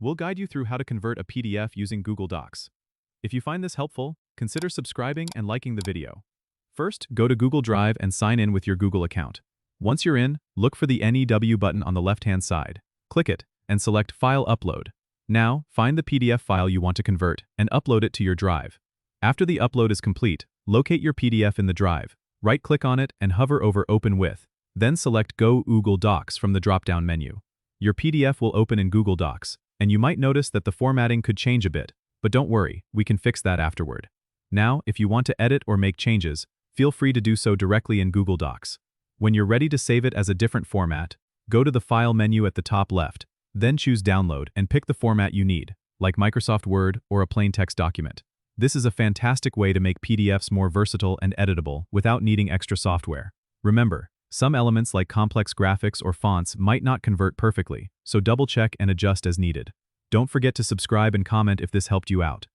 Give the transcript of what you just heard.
We'll guide you through how to convert a PDF using Google Docs. If you find this helpful, consider subscribing and liking the video. First, go to Google Drive and sign in with your Google account. Once you're in, look for the NEW button on the left-hand side. Click it and select File Upload. Now, find the PDF file you want to convert and upload it to your drive. After the upload is complete, locate your PDF in the drive. Right-click on it and hover over Open With. Then select Go Google Docs from the drop-down menu. Your PDF will open in Google Docs, and you might notice that the formatting could change a bit, but don't worry, we can fix that afterward. Now, if you want to edit or make changes, feel free to do so directly in Google Docs. When you're ready to save it as a different format, go to the File menu at the top left, then choose Download and pick the format you need, like Microsoft Word or a plain text document. This is a fantastic way to make PDFs more versatile and editable without needing extra software. Remember, some elements like complex graphics or fonts might not convert perfectly, so double-check and adjust as needed. Don't forget to subscribe and comment if this helped you out.